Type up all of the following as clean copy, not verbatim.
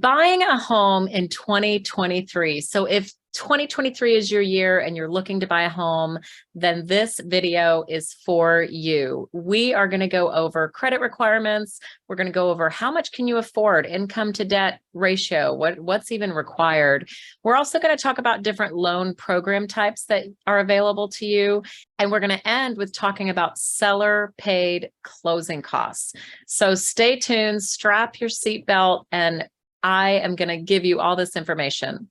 Buying a home in 2023. So if 2023 is your year and you're looking to buy a home, then this video is for you. We are going to go over credit requirements. We're going to go over how much can you afford, income to debt ratio, what's even required. We're also going to talk about different loan program types that are available to you. And we're going to end with talking about seller paid closing costs. So stay tuned, strap your seatbelt, and I am going to give you all this information.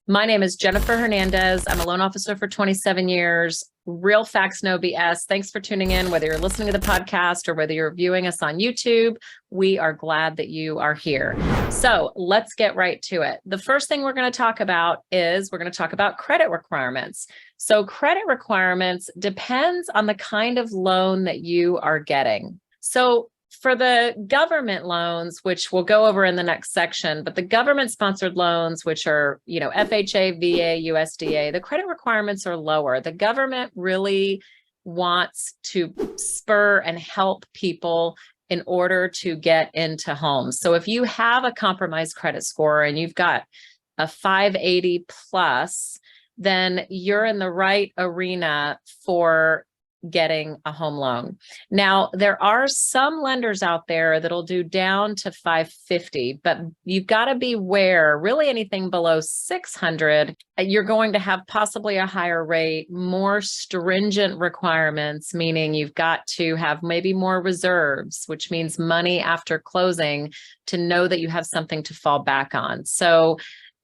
My name is Jennifer Hernandez. I'm a loan officer for 27 years. Real facts, no BS. Thanks for tuning in, whether you're listening to the podcast or whether you're viewing us on YouTube. We are glad that you are here. So let's get right to it. The first thing we're going to talk about is we're going to talk about credit requirements. So credit requirements depends on the kind of loan that you are getting. So for the government loans, which we'll go over in the next section, but the government sponsored loans, which are, FHA, VA, USDA, the credit requirements are lower. The government really wants to spur and help people in order to get into homes. So if you have a compromised credit score and you've got a 580 plus, then you're in the right arena for getting a home loan. Now, there are some lenders out there that'll do down to 550, but you've got to beware, really anything below 600, you're going to have possibly a higher rate, more stringent requirements, meaning you've got to have maybe more reserves, which means money after closing to know that you have something to fall back on. So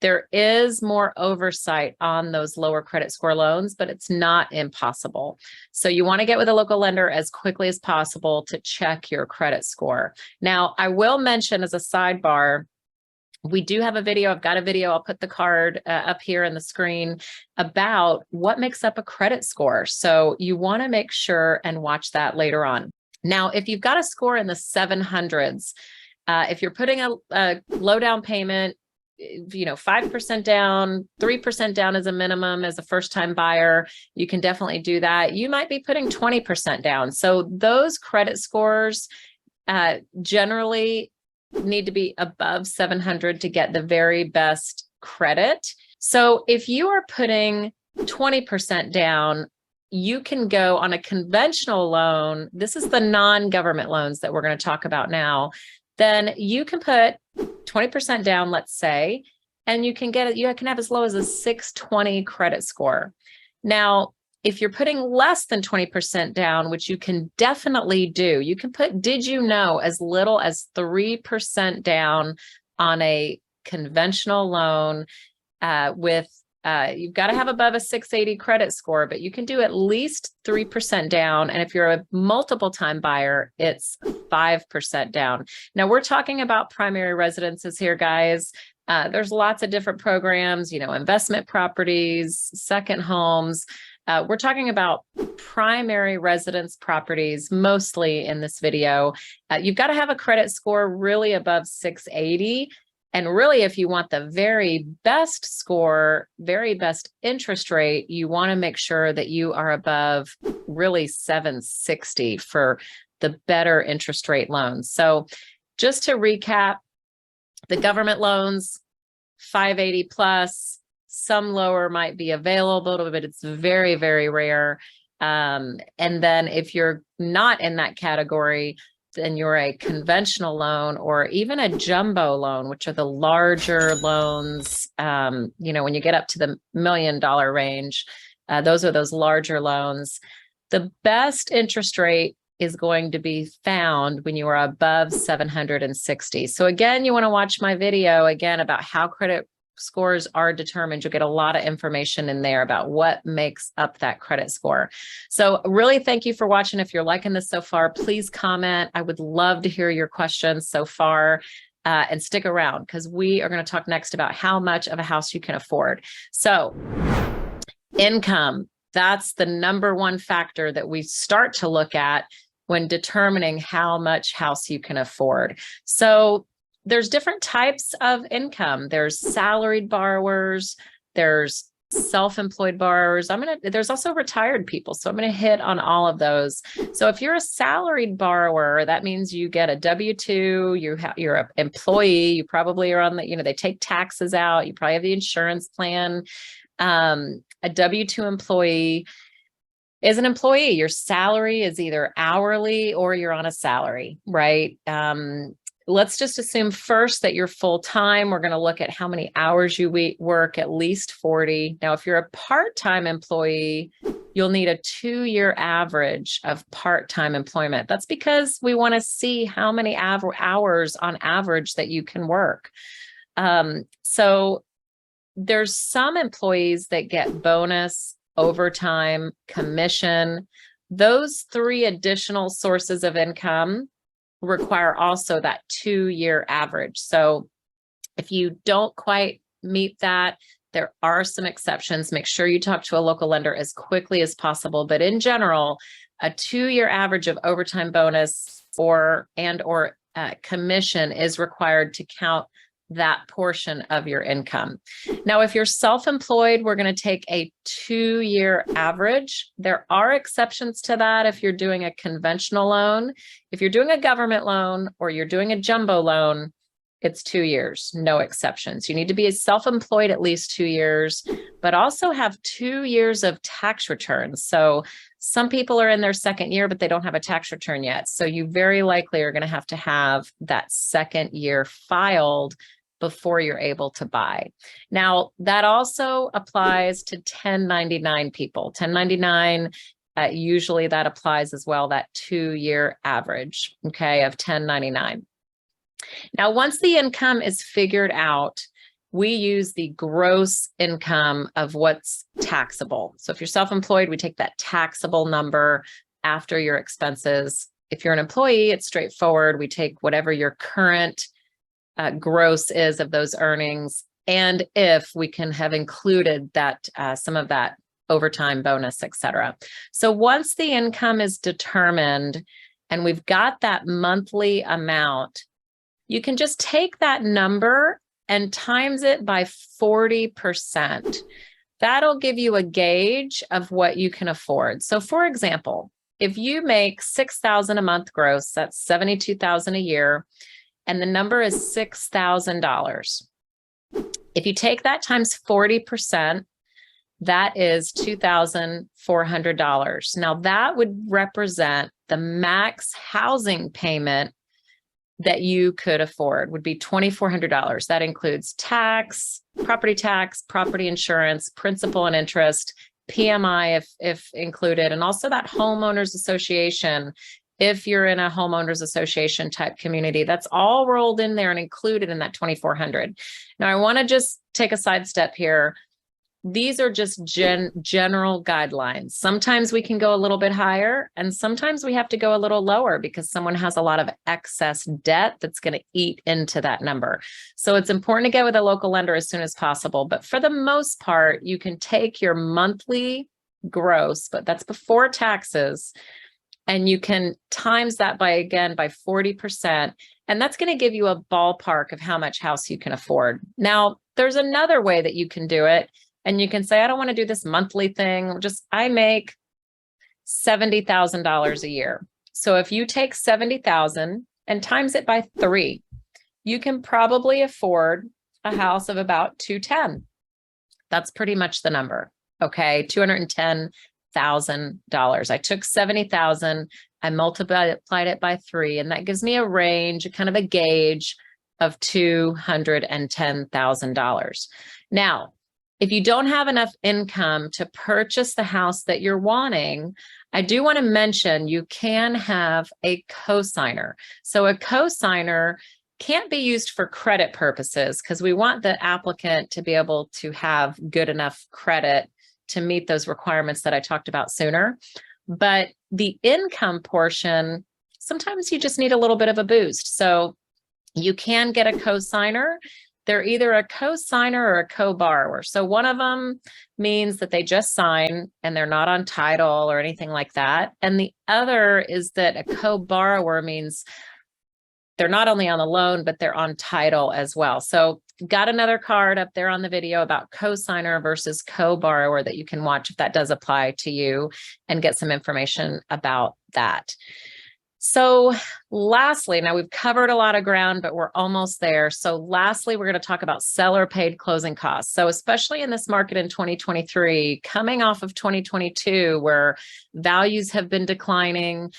there is more oversight on those lower credit score loans, but it's not impossible. So you want to get with a local lender as quickly as possible to check your credit score. Now, I will mention as a sidebar, we do have a video. I've got a video. I'll put the card up here on the screen about what makes up a credit score. So you want to make sure and watch that later on. Now, if you've got a score in the 700s, if you're putting a low down payment, 5% down, 3% down as a minimum as a first-time buyer, you can definitely do that. You might be putting 20% down. So those credit scores generally need to be above 700 to get the very best credit. So if you are putting 20% down, you can go on a conventional loan. This is the non-government loans that we're going to talk about now. Then you can put 20% down, let's say, and you can have as low as a 620 credit score. Now, if you're putting less than 20% down, which you can definitely do, you can put, did you know, as little as 3% down on a conventional loan you've got to have above a 680 credit score, but you can do at least 3% down. And if you're a multiple time buyer, it's 5% down. Now we're talking about primary residences here, guys. There's lots of different programs, investment properties, second homes. We're talking about primary residence properties mostly in this video. You've got to have a credit score really above 680. And really, if you want the very best score, very best interest rate, you want to make sure that you are above really 760 for the better interest rate loans. So just to recap, the government loans, 580 plus, some lower might be available, but it's very, very rare. And then if you're not in that category, then you're a conventional loan or even a jumbo loan, which are the larger loans. When you get up to the $1 million range, those are those larger loans. The best interest rate is going to be found when you are above 760. So again, you want to watch my video again about how credit scores are determined. You'll get a lot of information in there about what makes up that credit score. So really thank you for watching. If you're liking this so far, please comment. I would love to hear your questions so far and stick around because we are going to talk next about how much of a house you can afford. So income, that's the number one factor that we start to look at when determining how much house you can afford. So there's different types of income. There's salaried borrowers, there's self-employed borrowers. There's also retired people. So I'm going to hit on all of those. So if you're a salaried borrower, that means you get a W-2, you're an employee, you probably are on the, they take taxes out, you probably have the insurance plan. A W-2 employee is an employee. Your salary is either hourly or you're on a salary, right? Let's just assume first that you're full-time. We're going to look at how many hours you work, at least 40. Now, if you're a part-time employee, you'll need a 2-year average of part-time employment. That's because we want to see how many hours on average that you can work. So there's some employees that get bonus, overtime, commission. Those 3 additional sources of income require also that 2-year average. So if you don't quite meet that, there are some exceptions. Make sure you talk to a local lender as quickly as possible. But in general, a 2-year average of overtime bonus or commission is required to count that portion of your income. Now, if you're self-employed, we're going to take a 2-year average. There are exceptions to that if you're doing a conventional loan. If you're doing a government loan or you're doing a jumbo loan, it's 2 years, no exceptions. You need to be self-employed at least 2 years, but also have 2 years of tax returns. So some people are in their 2nd year, but they don't have a tax return yet. So you very likely are going to have that 2nd year filed before you're able to buy. Now, that also applies to 1099 people. 1099, usually that applies as well, that 2-year average, okay, of 1099. Now, once the income is figured out, we use the gross income of what's taxable. So if you're self-employed, we take that taxable number after your expenses. If you're an employee, it's straightforward. We take whatever your current gross is of those earnings, and if we can have included that some of that overtime bonus, etc. So once the income is determined and we've got that monthly amount, you can just take that number and times it by 40%. That'll give you a gauge of what you can afford. So for example, if you make $6,000 a month gross, that's $72,000 a year, and the number is $6,000. If you take that times 40%, that is $2,400. Now that would represent the max housing payment that you could afford would be $2,400. That includes tax, property insurance, principal and interest, PMI if included, and also that homeowners association. If you're in a homeowners association type community, that's all rolled in there and included in that $2,400. Now, I want to just take a sidestep here. These are just general guidelines. Sometimes we can go a little bit higher, and sometimes we have to go a little lower because someone has a lot of excess debt that's going to eat into that number. So it's important to get with a local lender as soon as possible. But for the most part, you can take your monthly gross, but that's before taxes, and you can times that by 40. And that's going to give you a ballpark of how much house you can afford. Now, there's another way that you can do it. And you can say, I don't want to do this monthly thing. I make $70,000 a year. So if you take 70,000 and times it by 3, you can probably afford a house of about 210. That's pretty much the number. Okay. $210,000. I took 70,000, I multiplied it by 3, and that gives me a range, kind of a gauge of $210,000. Now, if you don't have enough income to purchase the house that you're wanting, I do want to mention you can have a cosigner. So a cosigner can't be used for credit purposes because we want the applicant to be able to have good enough credit to meet those requirements that I talked about sooner. But the income portion, sometimes you just need a little bit of a boost. So you can get a cosigner. They're either a co-signer or a co-borrower. So one of them means that they just sign and they're not on title or anything like that. And the other is that a co-borrower means they're not only on the loan, but they're on title as well. So got another card up there on the video about co-signer versus co-borrower that you can watch if that does apply to you and get some information about that. So lastly, now we've covered a lot of ground, but we're almost there. So lastly, we're going to talk about seller paid closing costs. So especially in this market in 2023, coming off of 2022, where values have been declining,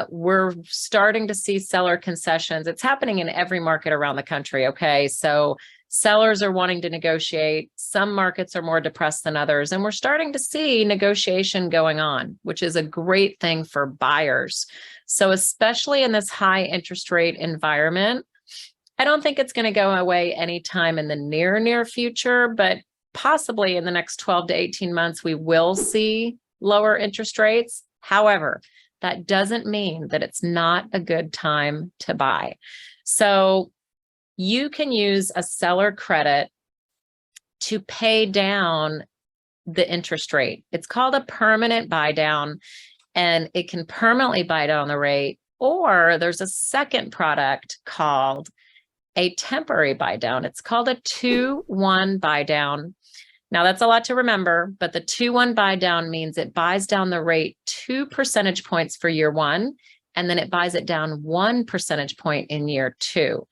we're starting to see seller concessions. It's happening in every market around the country. Okay. So sellers are wanting to negotiate. Some markets are more depressed than others. And we're starting to see negotiation going on, which is a great thing for buyers. So especially in this high interest rate environment, I don't think it's going to go away anytime in the near future, but possibly in the next 12 to 18 months, we will see lower interest rates. However, that doesn't mean that it's not a good time to buy. So you can use a seller credit to pay down the interest rate. It's called a permanent buy down, and it can permanently buy down the rate. Or there's a second product called a temporary buy down. It's called a 2-1 buy down. Now that's a lot to remember, but the 2-1 buy down means it buys down the rate 2 percentage points for year one, and then it buys it down 1 percentage point in year two.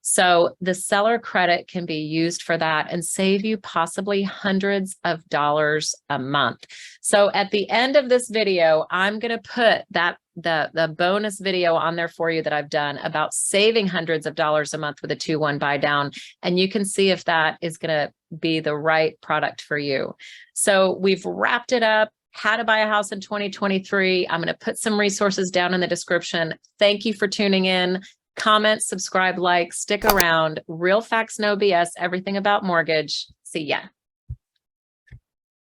So the seller credit can be used for that and save you possibly hundreds of dollars a month. So at the end of this video, I'm going to put that the bonus video on there for you that I've done about saving hundreds of dollars a month with a 2-1 buy down. And you can see if that is going to be the right product for you. So we've wrapped it up. How to buy a house in 2023. I'm going to put some resources down in the description. Thank you for tuning in. Comment, subscribe, like, stick around. Real facts, no BS, everything about mortgage. See ya.